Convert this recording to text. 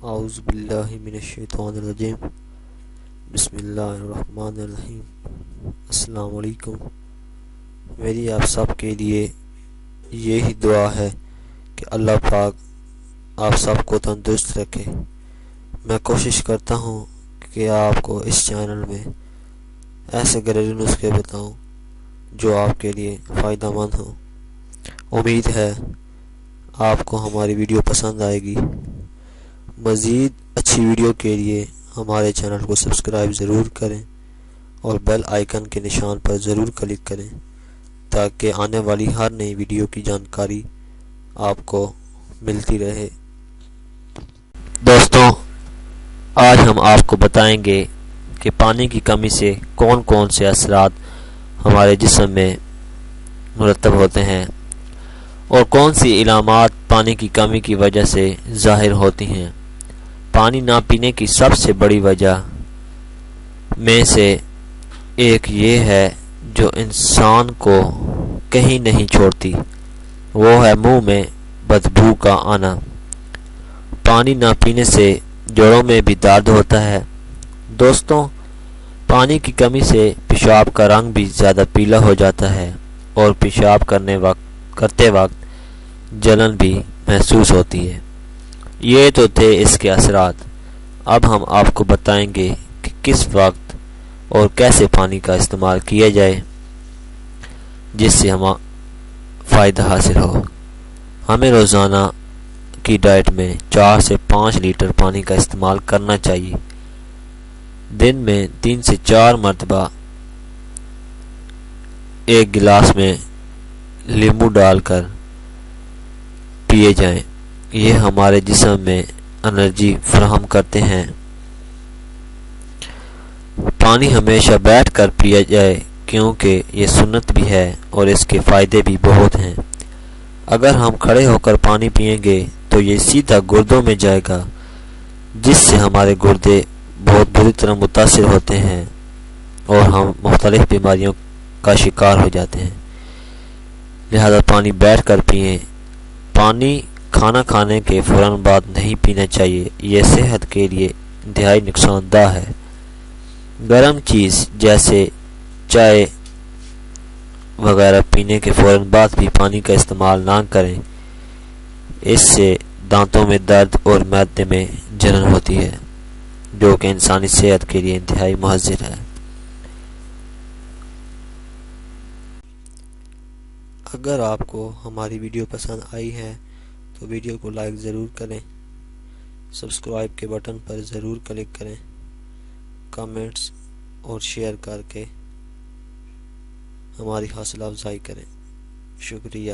اعوذ باللہ من الشیطان الرجیم بسم اللہ الرحمن الرحیم۔ السلام علیکم۔ میری آپ سب کے لیے یہی دعا ہے کہ اللہ پاک آپ سب کو تندرست رکھے۔ میں کوشش کرتا ہوں کہ آپ کو اس چینل میں ایسے گھریلو نسخے بتاؤں جو آپ کے لیے فائدہ مند ہوں۔ امید ہے آپ کو ہماری ویڈیو پسند آئے گی۔ مزید اچھی ویڈیو کے لیے ہمارے چینل کو سبسکرائب ضرور کریں اور بیل آئیکن کے نشان پر ضرور کلک کریں تاکہ آنے والی ہر نئی ویڈیو کی جانکاری آپ کو ملتی رہے۔ دوستوں، آج ہم آپ کو بتائیں گے کہ پانی کی کمی سے کون کون سے اثرات ہمارے جسم میں مرتب ہوتے ہیں اور کون سی علامات پانی کی کمی کی وجہ سے ظاہر ہوتی ہیں۔ پانی نہ پینے کی سب سے بڑی وجہ میں سے ایک یہ ہے جو انسان کو کہیں نہیں چھوڑتی، وہ ہے منہ میں بدبو کا آنا۔ پانی نہ پینے سے جوڑوں میں بھی درد ہوتا ہے۔ دوستوں، پانی کی کمی سے پیشاب کا رنگ بھی زیادہ پیلا ہو جاتا ہے اور پیشاب کرتے وقت جلن بھی محسوس ہوتی ہے۔ یہ تو تھے اس کے اثرات۔ اب ہم آپ کو بتائیں گے کہ کس وقت اور کیسے پانی کا استعمال کیا جائے جس سے ہمیں فائدہ حاصل ہو۔ ہمیں روزانہ کی ڈائٹ میں 4 سے 5 لیٹر پانی کا استعمال کرنا چاہیے۔ دن میں 3 سے 4 مرتبہ ایک گلاس میں لیموں ڈال کر پیے جائیں۔ یہ ہمارے جسم میں انرجی فراہم کرتے ہیں۔ پانی ہمیشہ بیٹھ کر پیا جائے کیونکہ یہ سنت بھی ہے اور اس کے فائدے بھی بہت ہیں۔ اگر ہم کھڑے ہو کر پانی پیئیں گے تو یہ سیدھا گردوں میں جائے گا جس سے ہمارے گردے بہت بری طرح متاثر ہوتے ہیں اور ہم مختلف بیماریوں کا شکار ہو جاتے ہیں۔ لہذا پانی بیٹھ کر پئیں۔ پانی کھانا کھانے کے فوراً بعد نہیں پینا چاہیے، یہ صحت کے لیے انتہائی نقصان دہ ہے۔ گرم چیز جیسے چائے وغیرہ پینے کے فوراً بعد بھی پانی کا استعمال نہ کریں، اس سے دانتوں میں درد اور معدے میں جلن ہوتی ہے جو کہ انسانی صحت کے لیے انتہائی مضر ہے۔ اگر آپ کو ہماری ویڈیو پسند آئی ہے تو ویڈیو کو لائک ضرور کریں، سبسکرائب کے بٹن پر ضرور کلک کریں، کمنٹس اور شیئر کر کے ہماری حوصلہ افزائی کریں۔ شکریہ۔